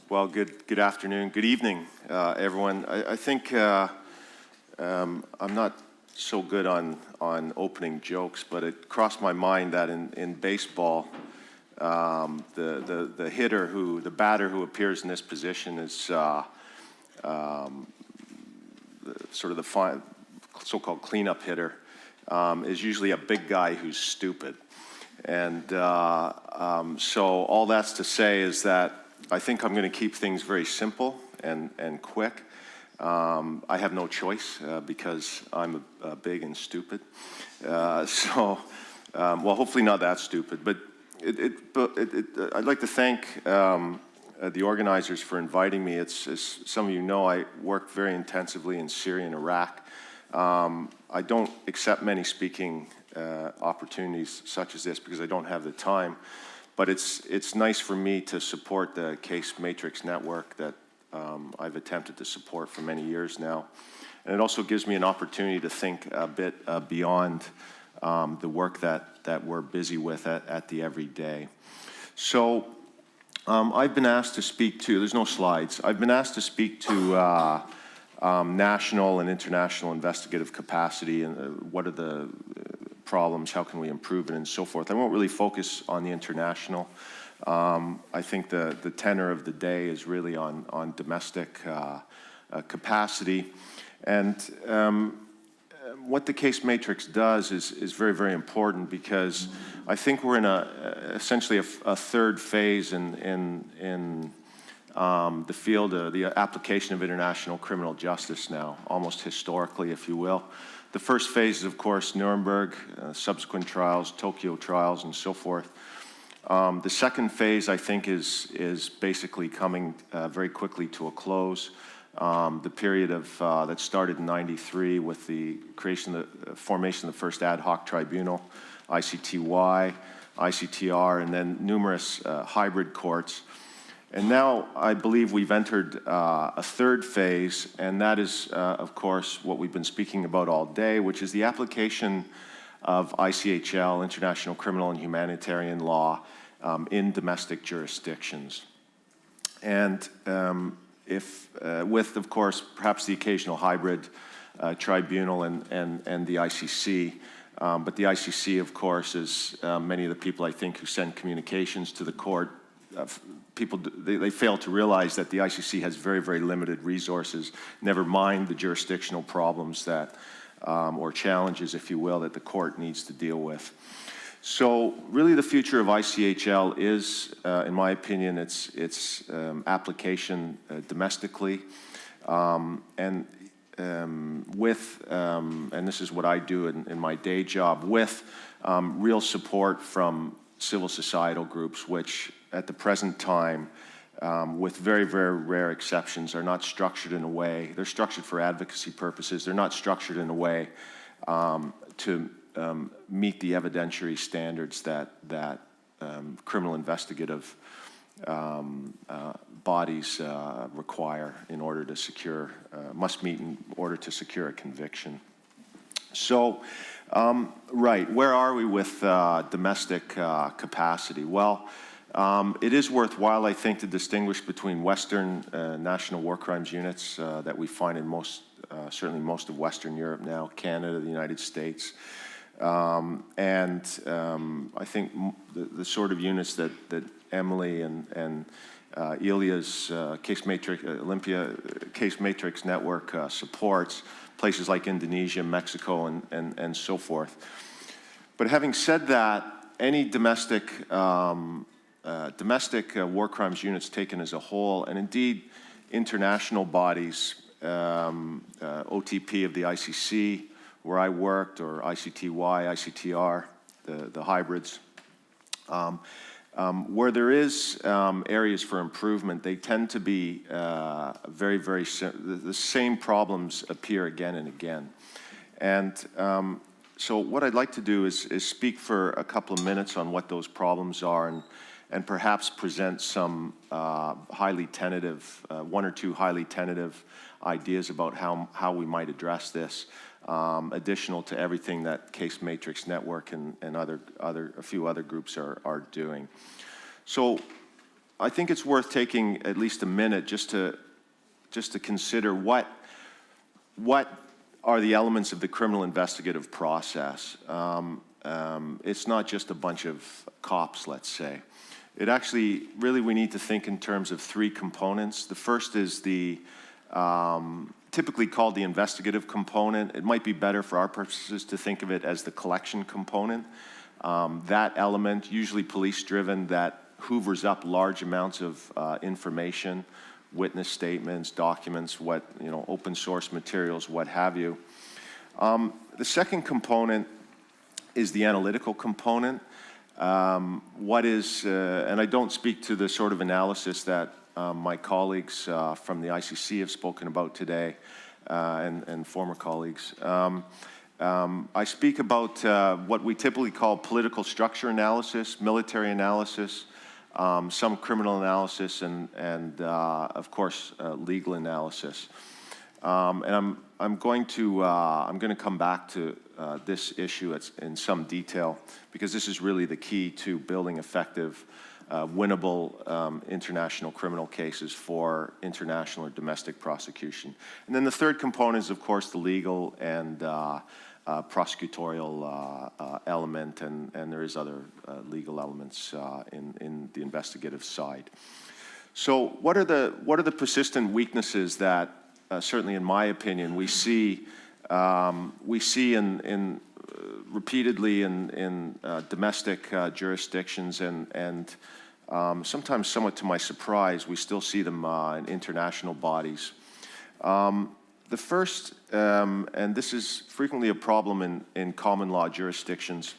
Well, good afternoon, good evening, everyone. I think I'm not so good on opening jokes, but it crossed my mind that in baseball, the batter who appears in this position is sort of the so-called cleanup hitter, is usually a big guy who's stupid. And so all that's to say is that I think I'm going to keep things very simple and quick. I have no choice because I'm big and stupid. Well, hopefully not that stupid. But I'd like to thank the organizers for inviting me. As some of you know, I work very intensively in Syria and Iraq. I don't accept many speaking opportunities such as this because I don't have the time. But it's nice for me to support the Case Matrix network that I've attempted to support for many years now. And it also gives me an opportunity to think a bit beyond the work that we're busy with at the everyday. So I've been asked to speak to, there's no slides, I've been asked to speak to national and international investigative capacity and what are the problems, how can we improve it, and so forth. I won't really focus on the international. I think the tenor of the day is really on domestic capacity. And what the Case Matrix does is very, very important because I think we're in essentially a third phase in the field of the application of international criminal justice now, almost historically, if you will. The first phase is, of course, Nuremberg, subsequent trials, Tokyo trials, and so forth. The second phase, I think, is basically coming very quickly to a close. The period of that started in '93 with the formation of the first ad hoc tribunal, ICTY, ICTR, and then numerous hybrid courts. And now I believe we've entered a third phase, and that is, of course, what we've been speaking about all day, which is the application of ICHL, International Criminal and Humanitarian Law, in domestic jurisdictions. And with, of course, perhaps the occasional hybrid tribunal and the ICC. But the ICC, of course, is many of the people, I think, who send communications to the court, they fail to realize that the ICC has very, very limited resources, never mind the jurisdictional problems that, or challenges, if you will, that the court needs to deal with. So really the future of ICHL is, in my opinion, its application domestically. And this is what I do in my day job, with real support from civil societal groups, which at the present time, with very, very rare exceptions, are not structured in a way, they're structured for advocacy purposes, they're not structured in a way to meet the evidentiary standards that criminal investigative bodies require in order to secure, must meet in order to secure a conviction. So, right, where are we with domestic capacity? Well, it is worthwhile, I think, to distinguish between Western national war crimes units that we find in certainly most of Western Europe now, Canada, the United States, and I think the sort of units that Emily and Ilya's Case Matrix network supports, places like Indonesia, Mexico, and so forth. But having said that, any domestic war crimes units taken as a whole, and indeed international bodies, OTP of the ICC, where I worked, or ICTY, ICTR, the hybrids, where there is areas for improvement, they tend to be very, very, the same problems appear again and again. And so what I'd like to do is speak for a couple of minutes on what those problems are, and perhaps present some highly tentative, one or two highly tentative ideas about how we might address this, additional to everything that Case Matrix Network and a few other groups are doing. So I think it's worth taking at least a minute just to consider what are the elements of the criminal investigative process. It's not just a bunch of cops, let's say. It actually, really, we need to think in terms of three components. The first is the typically called the investigative component. It might be better for our purposes to think of it as the collection component. That element, usually police-driven, that hoovers up large amounts of information, witness statements, documents, open source materials, what have you. The second component is the analytical component. And I don't speak to the sort of analysis that my colleagues from the ICC have spoken about today, and former colleagues. I speak about what we typically call political structure analysis, military analysis, some criminal analysis, and of course, legal analysis. And I'm going to come back to this issue in some detail, because this is really the key to building effective, winnable international criminal cases for international or domestic prosecution. And then the third component is, of course, the legal and prosecutorial element, and there is other legal elements in the investigative side. So what are the persistent weaknesses that certainly in my opinion we see repeatedly in domestic jurisdictions, and sometimes somewhat to my surprise we still see them in international bodies. The first, and this is frequently a problem in common law jurisdictions,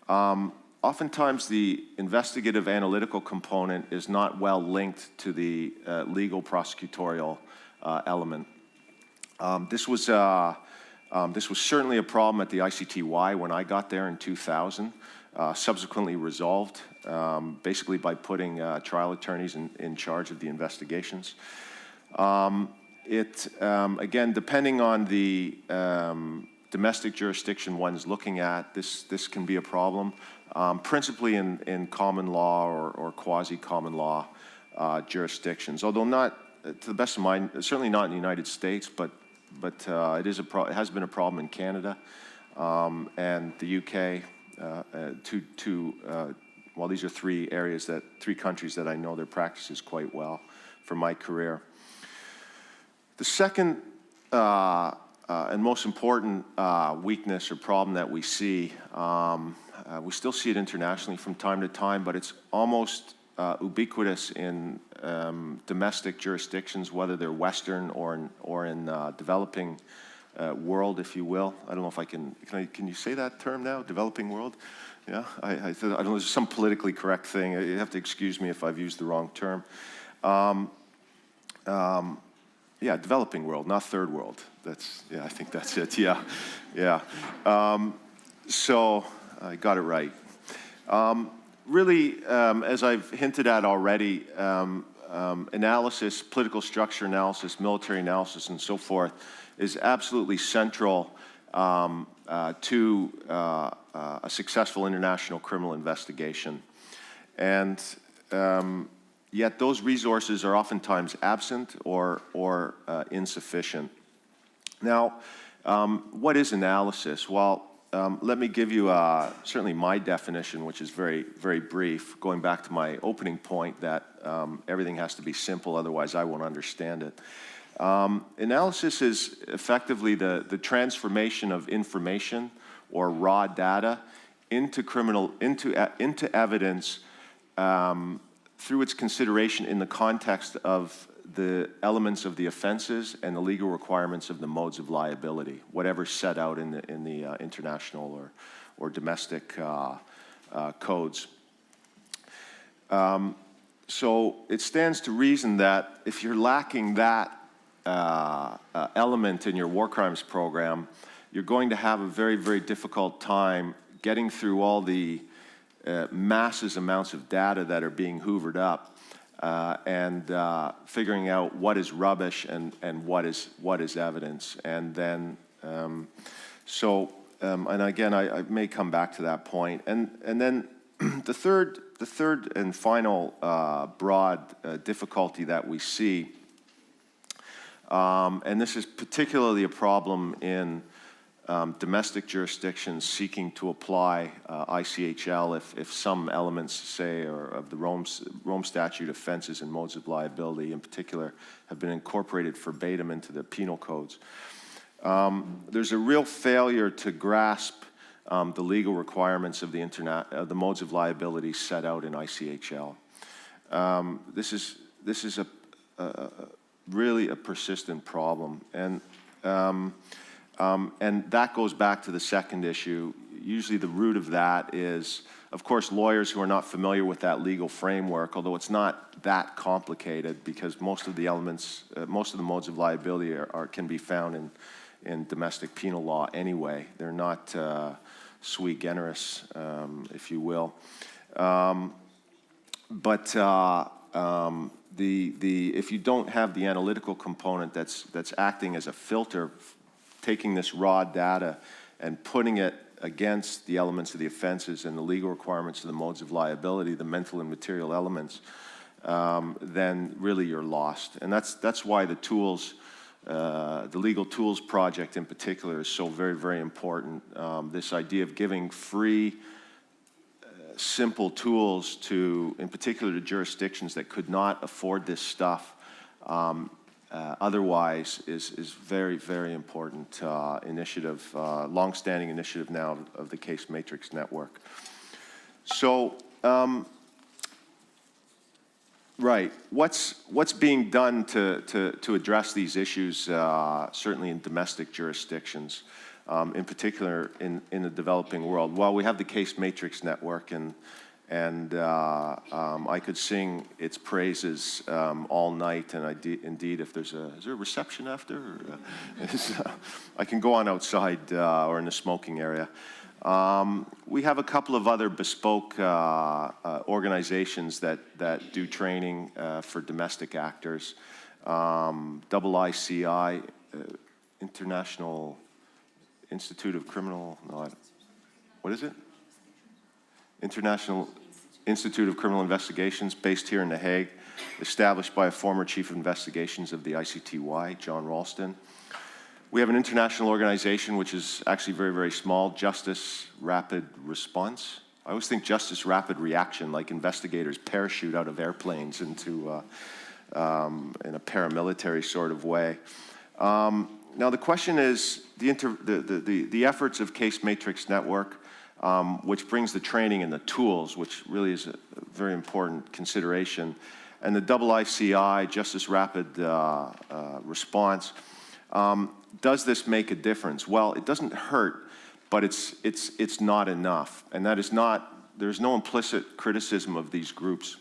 oftentimes the investigative analytical component is not well linked to the legal prosecutorial element. This was certainly a problem at the ICTY when I got there in 2000, subsequently resolved basically by putting trial attorneys in charge of the investigations. Again, depending on the domestic jurisdiction one's looking at, this can be a problem, principally in common law or quasi-common law jurisdictions, although not, to the best of my, certainly not in the United States, but it has been a problem in Canada and the UK. Well, these are three countries that I know their practices quite well from my career. The second and most important weakness or problem that we see, we still see it internationally from time to time, but it's almost ubiquitous in domestic jurisdictions, whether they're Western or in developing world, if you will. I don't know if can you say that term now? Developing world? Yeah, I don't know, there's some politically correct thing. You have to excuse me if I've used the wrong term. Yeah, developing world, not third world. I think that's it, yeah. So I got it right. Really, as I've hinted at already, analysis, political structure analysis, military analysis, and so forth is absolutely central to a successful international criminal investigation. And yet those resources are oftentimes absent or insufficient. Now, what is analysis? Well, let me give you certainly my definition, which is very, very brief, going back to my opening point that everything has to be simple, otherwise I won't understand it. Analysis is effectively the transformation of information or raw data into evidence through its consideration in the context of the elements of the offenses and the legal requirements of the modes of liability, whatever's set out in the international or domestic codes. So it stands to reason that if you're lacking that element in your war crimes program, you're going to have a very, very difficult time getting through all the massive amounts of data that are being hoovered up and figuring out what is rubbish and what is evidence. And then, and again, I may come back to that point. And then The third and final broad difficulty that we see, and this is particularly a problem in domestic jurisdictions seeking to apply ICHL if some elements, say, or of the Rome Statute offenses and modes of liability in particular have been incorporated verbatim into the penal codes. There's a real failure to grasp the legal requirements of the modes of liability set out in ICHL. This is really a persistent problem, and that goes back to the second issue. Usually the root of that is, of course, lawyers who are not familiar with that legal framework, although it's not that complicated because most of the elements, most of the modes of liability can be found in domestic penal law anyway. They're not sui generis, if you will. If you don't have the analytical component that's acting as a filter, taking this raw data and putting it against the elements of the offenses and the legal requirements of the modes of liability, the mental and material elements, then really you're lost. And that's why the tools, the Legal Tools Project in particular is so very, very important. This idea of giving free, simple tools to, in particular, to jurisdictions that could not afford this stuff otherwise is very, very important initiative, long-standing initiative now of the Case Matrix Network. So, right, what's being done to address these issues, certainly in domestic jurisdictions, in particular in the developing world? Well, we have the Case Matrix Network, and I could sing its praises all night, and indeed, if is there a reception after? I can go on outside or in the smoking area. We have a couple of other bespoke organizations that do training for domestic actors. IICI, International Institute of Criminal, no, what is it? International Institute of Criminal Investigations, based here in The Hague, established by a former chief of investigations of the ICTY, John Ralston. We have an international organization which is actually very, very small, Justice Rapid Response. I always think Justice Rapid Reaction, like investigators parachute out of airplanes into, in a paramilitary sort of way. Now the question is, the efforts of Case Matrix Network, which brings the training and the tools, which really is a very important consideration, and the IICI, Justice Rapid Response, does this make a difference? Well, it doesn't hurt, but it's not enough, and that is not. There's no implicit criticism of these groups,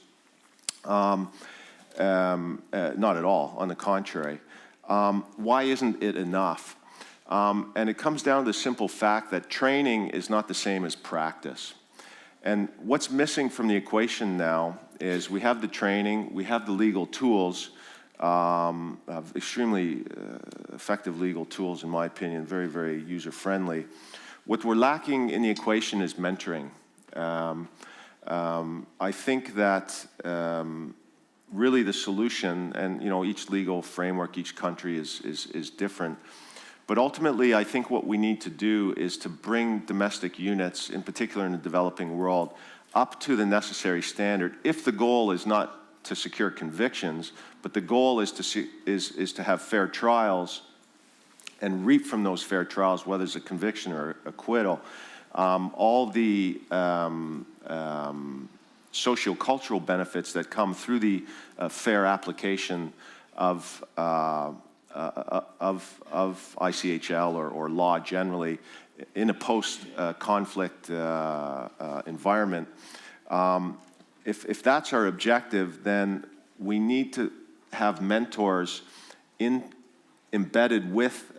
not at all. On the contrary, why isn't it enough? And it comes down to the simple fact that training is not the same as practice. And what's missing from the equation now is we have the training, we have the legal tools, extremely effective legal tools, in my opinion, very, very user-friendly. What we're lacking in the equation is mentoring. I think that really the solution, and each legal framework, each country is different, but ultimately I think what we need to do is to bring domestic units, in particular in the developing world, up to the necessary standard, if the goal is not to secure convictions, but the goal is to have fair trials and reap from those fair trials, whether it's a conviction or acquittal, all the socio-cultural benefits that come through the fair application of ICHL or law generally in a post-conflict environment. If that's our objective, then we need to have mentors embedded with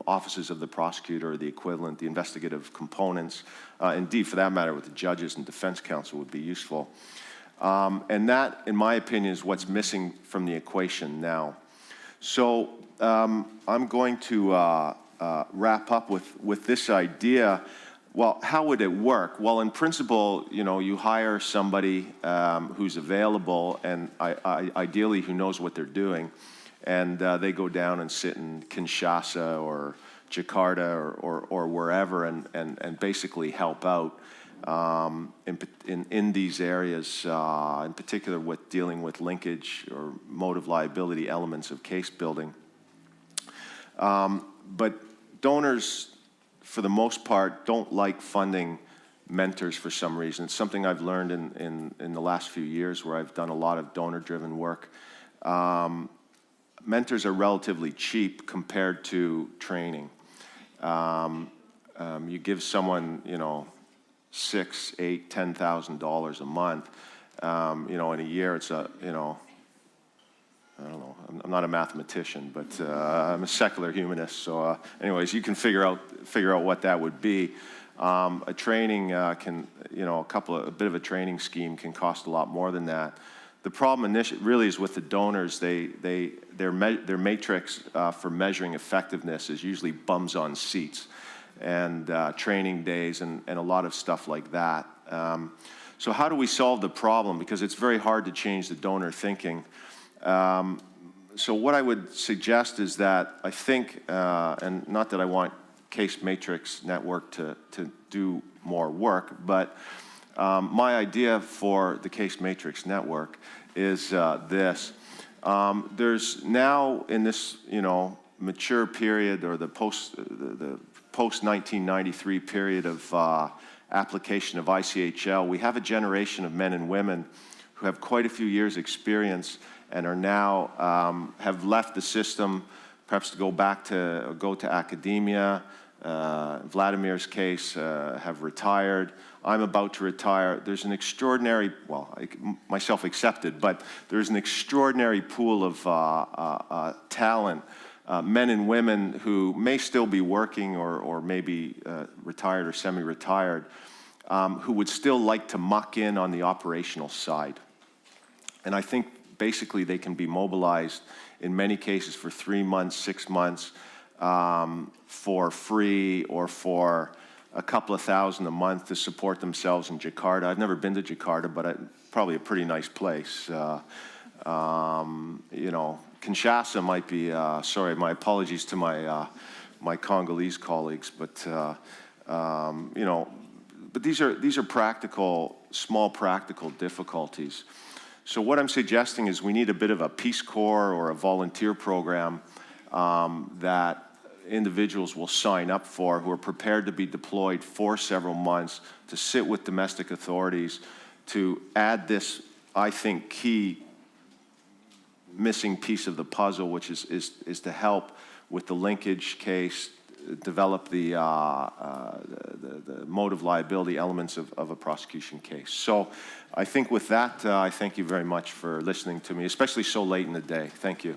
offices of the prosecutor or the equivalent, the investigative components. Indeed, for that matter, with the judges and defense counsel would be useful. And that, in my opinion, is what's missing from the equation now. So I'm going to wrap up with this idea Well, how would it work? Well, in principle, you hire somebody who's available and ideally who knows what they're doing, and they go down and sit in Kinshasa or Jakarta or wherever and basically help out in these areas, in particular with dealing with linkage or motive liability elements of case building. But donors, for the most part, don't like funding mentors for some reason. It's something I've learned in the last few years where I've done a lot of donor-driven work. Mentors are relatively cheap compared to training. You give someone, $6,000, $8,000, $10,000 a month. In a year, it's I don't know. I'm not a mathematician, but I'm a secular humanist. So, anyways, you can figure out what that would be. A training can, a bit of a training scheme can cost a lot more than that. The problem really is with the donors. Their matrix for measuring effectiveness is usually bums on seats, and training days and a lot of stuff like that. So how do we solve the problem? Because it's very hard to change the donor thinking. So what I would suggest is that I think, and not that I want Case Matrix Network to do more work, but my idea for the Case Matrix Network is this. There's now in this, mature period or the post-1993 period of application of ICHL, we have a generation of men and women who have quite a few years' experience and are now have left the system, perhaps to go to academia. Vladimir's case, have retired. I'm about to retire. There's an extraordinary, myself accepted, but there's an extraordinary pool of talent, men and women who may still be working or maybe retired or semi-retired, who would still like to muck in on the operational side. And I think basically they can be mobilized in many cases for 3 months, 6 months, for free or for a couple of $1,000 a month to support themselves in Jakarta. I've never been to Jakarta, but probably a pretty nice place. Kinshasa might be, sorry, my apologies to my Congolese colleagues, but but these are practical, small practical difficulties. So what I'm suggesting is we need a bit of a Peace Corps or a volunteer program that individuals will sign up for who are prepared to be deployed for several months to sit with domestic authorities to add this, I think, key missing piece of the puzzle, which is to help with the linkage case, develop the motive liability elements of a prosecution case. So I think with that, I thank you very much for listening to me, especially so late in the day. Thank you.